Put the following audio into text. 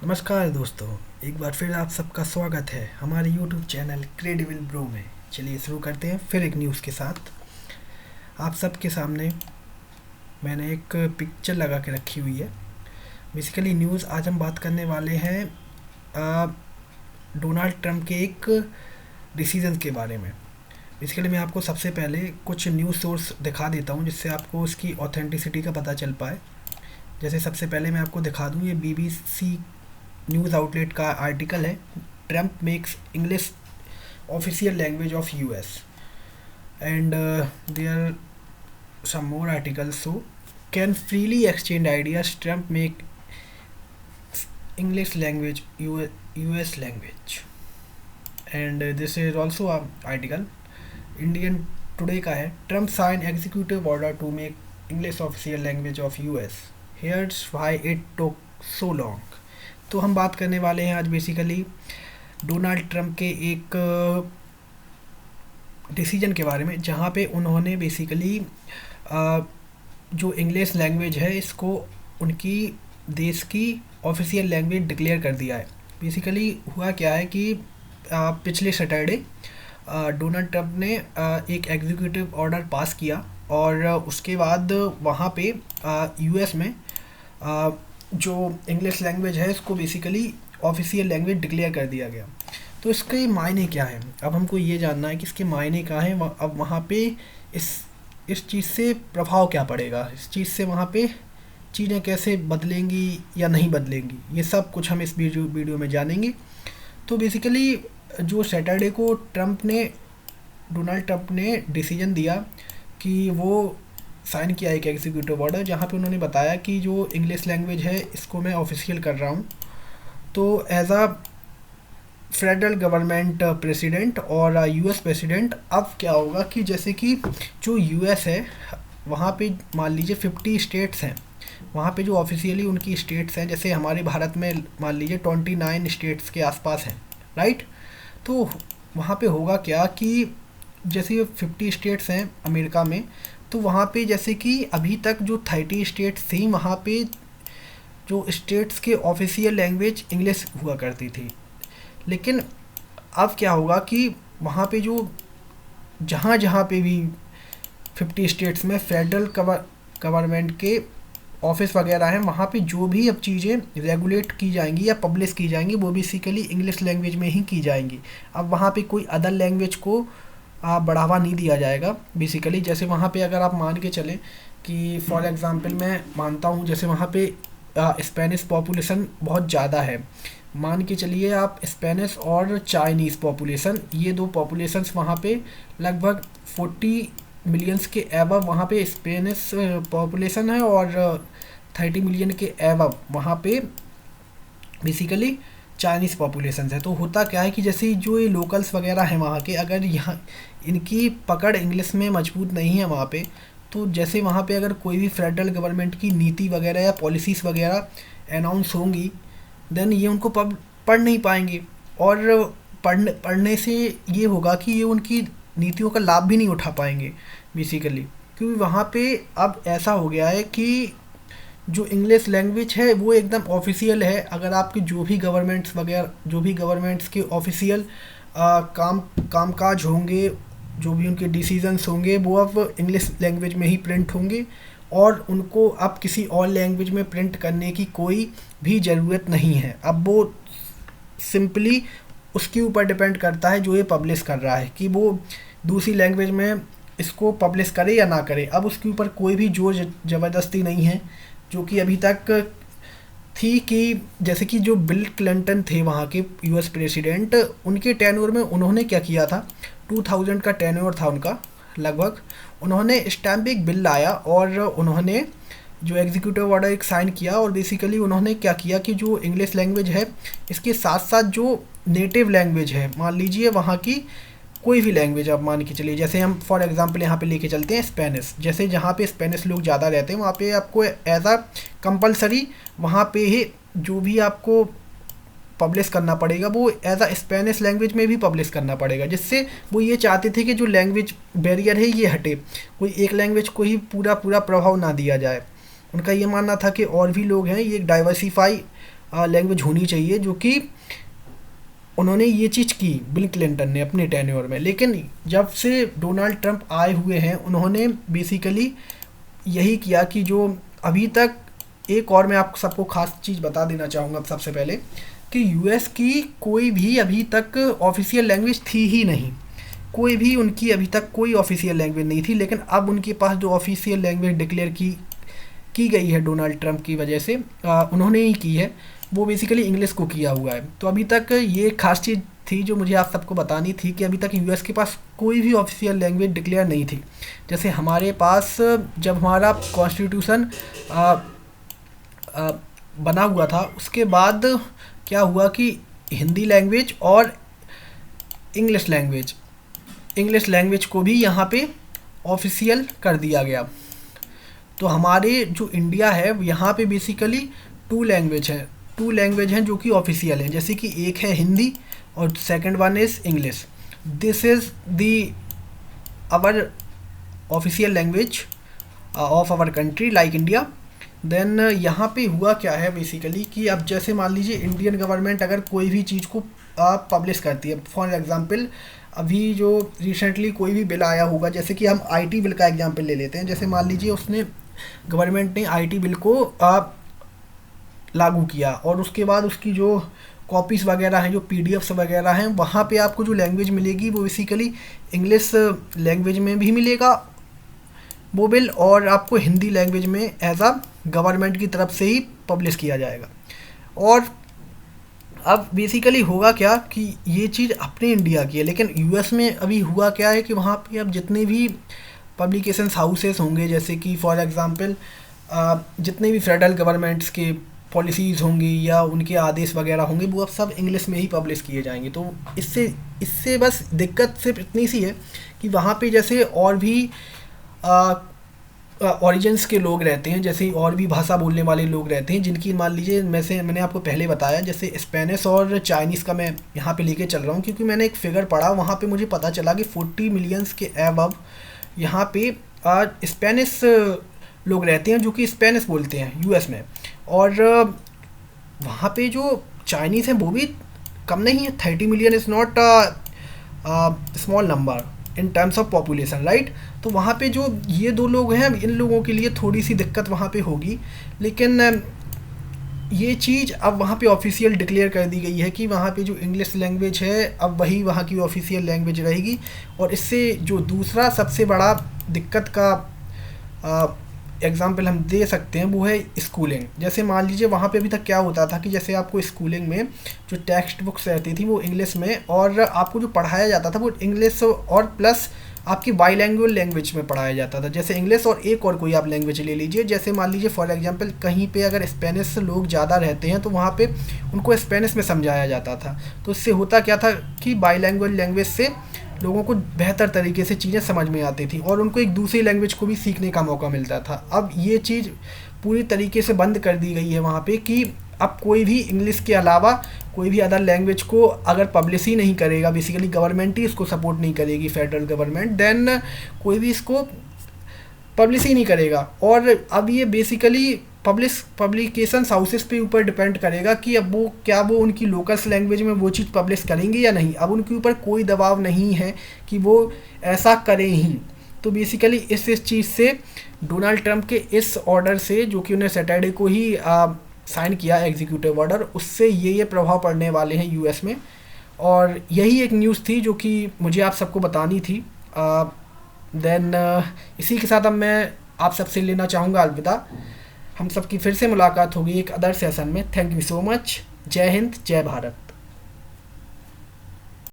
नमस्कार दोस्तों। एक बार फिर आप सबका स्वागत है हमारे YouTube चैनल क्रेडिबल ब्रो में। चलिए शुरू करते हैं फिर एक न्यूज़ के साथ। आप सबके सामने मैंने एक पिक्चर लगा के रखी हुई है। बेसिकली न्यूज़ आज हम बात करने वाले हैं डोनाल्ड ट्रंप के एक डिसीजन के बारे में। बेसिकली मैं आपको सबसे पहले कुछ न्यूज़ सोर्स दिखा देता हूँ जिससे आपको उसकी ऑथेंटिसिटी का पता चल पाए। जैसे सबसे पहले मैं आपको दिखा दूँ, ये BBC न्यूज़ आउटलेट का आर्टिकल है। Trump makes English official language of US and there some more articles. So can freely exchange ideas, Trump make English language US language. And this is also article Indian Today का है। Trump sign executive order to make English official language of US, here's why it took so long. तो हम बात करने वाले हैं आज basically Donald Trump के एक डिसीजन के बारे में, जहाँ पे उन्होंने बेसिकली जो इंग्लिश लैंग्वेज है इसको उनकी देश की ऑफिशियल लैंग्वेज डिक्लेयर कर दिया है। बेसिकली हुआ क्या है कि पिछले सैटरडे डोनाल्ड ट्रंप ने एक एग्जीक्यूटिव ऑर्डर पास किया और उसके बाद वहाँ पे US में जो इंग्लिश लैंग्वेज है इसको बेसिकली ऑफिशियल लैंग्वेज डिक्लेयर कर दिया गया। तो इसके मायने क्या है, अब हमको ये जानना है कि इसके मायने क्या हैं। अब वहाँ पे इस चीज़ से प्रभाव क्या पड़ेगा, इस चीज़ से वहाँ पे चीज़ें कैसे बदलेंगी या नहीं बदलेंगी, ये सब कुछ हम इस वीडियो में जानेंगे। तो बेसिकली जो सैटरडे को डोनाल्ड ट्रंप ने डिसीजन दिया कि वो साइन किया एक एग्जीक्यूटिव ऑर्डर, जहाँ पे उन्होंने बताया कि जो इंग्लिश लैंग्वेज है इसको मैं ऑफिशियल कर रहा हूँ। तो as a federal government president और US प्रेसिडेंट, अब क्या होगा कि जैसे कि जो US है वहाँ पे मान लीजिए 50 स्टेट्स हैं, वहाँ पे जो ऑफिशियली उनकी स्टेट्स हैं, जैसे हमारे भारत में मान लीजिए 29 स्टेट्स के आसपास हैं, राइट। तो वहाँ पे होगा क्या कि जैसे 50 स्टेट्स हैं अमेरिका में, तो वहाँ पे जैसे कि अभी तक जो 30 स्टेट्स थी वहाँ पे जो स्टेट्स के ऑफिशियल लैंग्वेज इंग्लिश हुआ करती थी। लेकिन अब क्या होगा कि वहाँ पे जो जहाँ जहाँ पे भी 50 स्टेट्स में फेडरल गवर्नमेंट के ऑफिस वगैरह हैं, वहाँ पे जो भी अब चीज़ें रेगुलेट की जाएंगी या पब्लिश की जाएंगी वो बेसिकली इंग्लिश लैंग्वेज में ही की जाएंगी। अब वहाँ पे कोई अदर लैंग्वेज को बढ़ावा नहीं दिया जाएगा। बेसिकली जैसे वहाँ पे अगर आप मान के चलें कि फॉर एग्ज़ाम्पल मैं मानता हूँ जैसे वहाँ पे स्पेनिश पॉपुलेशन बहुत ज़्यादा है, मान के चलिए आप स्पेनिश और चाइनीज़ पॉपुलेशन, ये दो पॉपुलेशंस वहाँ पे लगभग 40 मिलियंस के एवब वहाँ पे स्पेनिश पॉपुलेशन है और 30 मिलियन के एवब वहाँ पे बेसिकली चाइनीज़ पॉपुलेशन है। तो होता क्या है कि जैसे जो ये लोकल्स वगैरह हैं वहाँ के, अगर यहाँ इनकी पकड़ इंग्लिश में मजबूत नहीं है वहाँ पे, तो जैसे वहाँ पे अगर कोई भी फेडरल गवर्नमेंट की नीति वगैरह या पॉलिसीज़ वगैरह अनाउंस होंगी, देन ये उनको पढ़ नहीं पाएंगे और पढ़ने से ये होगा कि ये उनकी नीतियों का लाभ भी नहीं उठा पाएंगे बेसिकली। क्योंकि वहाँ पे अब ऐसा हो गया है कि जो इंग्लिश लैंग्वेज है वो एकदम ऑफिशियल है। अगर आपके जो भी गवर्नमेंट्स वगैरह, जो भी गवर्नमेंट्स के ऑफिशियल कामकाज होंगे, जो भी उनके डिसीजंस होंगे वो अब इंग्लिश लैंग्वेज में ही प्रिंट होंगे और उनको अब किसी और लैंग्वेज में प्रिंट करने की कोई भी ज़रूरत नहीं है। अब वो सिंपली उसके ऊपर डिपेंड करता है जो ये पब्लिश कर रहा है कि वो दूसरी लैंग्वेज में इसको पब्लिश करे या ना करे। अब उसके ऊपर कोई भी जोर ज़बरदस्ती नहीं है, जो कि अभी तक थी कि जैसे कि जो बिल क्लिंटन थे वहाँ के US प्रेसिडेंट, उनके टेन्योर में उन्होंने क्या किया था, 2000 का टेन्योर था उनका लगभग, उन्होंने इस टाइम पे एक बिल लाया और उन्होंने जो एग्जीक्यूटिव ऑर्डर एक साइन किया और बेसिकली उन्होंने क्या किया कि जो इंग्लिश लैंग्वेज है इसके साथ साथ जो नेटिव लैंग्वेज है, मान लीजिए वहाँ की कोई भी लैंग्वेज आप मान के चलिए, जैसे हम फॉर एग्जांपल यहाँ पे लेके चलते हैं स्पेनिश, जैसे जहाँ पे स्पेनिश लोग ज़्यादा रहते हैं वहाँ पे आपको एज अ कंपलसरी वहाँ पे ही जो भी आपको पब्लिश करना पड़ेगा वो एज अ स्पेनिश लैंग्वेज में भी पब्लिश करना पड़ेगा, जिससे वो ये चाहते थे कि जो लैंग्वेज बैरियर है ये हटे, कोई एक लैंग्वेज को ही पूरा प्रभाव ना दिया जाए। उनका ये मानना था कि और भी लोग हैं, ये डाइवर्सिफाई लैंग्वेज होनी चाहिए, जो कि उन्होंने ये चीज़ की बिल क्लिंटन ने अपने टेन्योर में। लेकिन जब से डोनाल्ड ट्रंप आए हुए हैं, उन्होंने बेसिकली यही किया कि जो अभी तक, एक और मैं आप सबको खास चीज़ बता देना चाहूँगा सबसे पहले, कि यूएस की कोई भी अभी तक ऑफिशियल लैंग्वेज थी ही नहीं। कोई भी उनकी अभी तक कोई ऑफिशियल लैंग्वेज नहीं थी, लेकिन अब उनके पास जो ऑफिशियल लैंग्वेज डिक्लेयर की गई है डोनाल्ड ट्रंप की वजह से, उन्होंने ही की है, वो बेसिकली इंग्लिश को किया हुआ है। तो अभी तक ये खास चीज़ थी जो मुझे आप सबको बतानी थी, कि अभी तक यूएस के पास कोई भी ऑफिशियल लैंग्वेज डिक्लेयर नहीं थी। जैसे हमारे पास जब हमारा कॉन्स्टिट्यूशन बना हुआ था, उसके बाद क्या हुआ कि हिंदी लैंग्वेज और इंग्लिश लैंग्वेज को भी यहाँ पे ऑफिशियल कर दिया गया। तो हमारे जो इंडिया है, यहाँ पे बेसिकली टू लैंग्वेज हैं जो कि ऑफिशियल हैं। जैसे कि एक है हिंदी और second one is English. This is the our official language of our country like India. Then यहाँ पे हुआ क्या है बेसिकली, कि अब जैसे मान लीजिए इंडियन गवर्नमेंट अगर कोई भी चीज़ को पब्लिश करती है, फॉर एग्जांपल अभी जो रिसेंटली कोई भी बिल आया होगा, जैसे कि हम आईटी बिल का एग्जांपल ले लेते हैं। जैसे मान लीजिए उसने गवर्नमेंट ने आईटी बिल को लागू किया, और उसके बाद उसकी जो कॉपीज़ वगैरह हैं, जो पीडीएफ्स वगैरह हैं, वहाँ पे आपको जो लैंग्वेज मिलेगी वो बेसिकली इंग्लिश लैंग्वेज में भी मिलेगा वो बिल, और आपको हिंदी लैंग्वेज में एज अ गवर्नमेंट की तरफ से ही पब्लिश किया जाएगा। और अब बेसिकली होगा क्या कि ये चीज़ अपने इंडिया की है, लेकिन यूएस में अभी हुआ क्या है कि वहाँ पे अब जितने भी पब्लिकेशंस हाउसेस होंगे, जैसे कि फॉर एग्जांपल जितने भी फेडरल गवर्नमेंट्स के पॉलिसीज़ होंगी या उनके आदेश वगैरह होंगे, वो अब सब इंग्लिश में ही पब्लिश किए जाएंगे। तो इससे बस दिक्कत सिर्फ इतनी सी है कि वहाँ पे जैसे और भी ऑरिजिन्स के लोग रहते हैं, जैसे और भी भाषा बोलने वाले लोग रहते हैं, जिनकी मान लीजिए मैंने आपको पहले बताया, जैसे स्पेनिश और चाइनीज़ का मैं यहाँ पे लेके चल रहा हूँ, क्योंकि मैंने एक फिगर पढ़ा, वहाँ पे मुझे पता चला कि 40 मिलियंस के अबव यहाँ पे स्पेनिश लोग रहते हैं, जो कि स्पेनिश बोलते हैं यूएस में। और वहाँ पे जो चाइनीज़ हैं वो भी कम नहीं है। 30 million is not small number in terms of population, right. तो वहाँ पे जो ये दो लोग हैं, इन लोगों के लिए थोड़ी सी दिक्कत वहाँ पे होगी, लेकिन ये चीज़ अब वहाँ पे ऑफिशियल डिक्लेयर कर दी गई है कि वहाँ पे जो इंग्लिश लैंग्वेज है अब वही वहाँ की ऑफिशियल लैंग्वेज रहेगी। और इससे जो दूसरा सबसे बड़ा दिक्कत का एग्ज़ाम्पल हम दे सकते हैं वो है स्कूलिंग। जैसे मान लीजिए वहाँ पे अभी तक क्या होता था कि जैसे आपको स्कूलिंग में जो टेक्स्ट बुक्स रहती थी वो इंग्लिश में, और आपको जो पढ़ाया जाता था वो इंग्लिश और प्लस आपकी बाईलैंग्वेज लैंग्वेज में पढ़ाया जाता था। जैसे इंग्लिश और एक और कोई आप लैंग्वेज ले लीजिए, जैसे मान लीजिए फॉर एग्जांपल कहीं पे अगर स्पेनिश लोग ज़्यादा रहते हैं तो वहाँ पे उनको स्पेनिश में समझाया जाता था। तो इससे होता क्या था कि बाईलैंग्वेज लैंग्वेज से लोगों को बेहतर तरीके से चीज़ें समझ में आती थी और उनको एक दूसरी लैंग्वेज को भी सीखने का मौका मिलता था। अब ये चीज़ पूरी तरीके से बंद कर दी गई है वहाँ पे कि अब कोई भी इंग्लिश के अलावा कोई भी अदर लैंग्वेज को अगर पब्लिश ही नहीं करेगा, बेसिकली गवर्नमेंट ही इसको सपोर्ट नहीं करेगी, फेडरल गवर्नमेंट, देन कोई भी इसको पब्लिश ही नहीं करेगा। और अब ये बेसिकली पब्लिकेशन हाउसेस पे ऊपर डिपेंड करेगा कि अब वो उनकी लोकल्स लैंग्वेज में वो चीज़ पब्लिश करेंगे या नहीं। अब उनके ऊपर कोई दबाव नहीं है कि वो ऐसा करें ही। तो बेसिकली इस चीज़ से डोनाल्ड ट्रंप के इस ऑर्डर से, जो कि उन्हें सैटरडे को ही साइन किया एग्जीक्यूटिव ऑर्डर, उससे ये प्रभाव पड़ने वाले हैं यूएस में। और यही एक न्यूज़ थी जो कि मुझे आप सबको बतानी थी। देन इसी के साथ अब मैं आप सबसे लेना चाहूँगा अलविदा। हम सबकी फिर से मुलाकात होगी एक अदर सेशन में। Thank you so much. जय हिंद, जय भारत।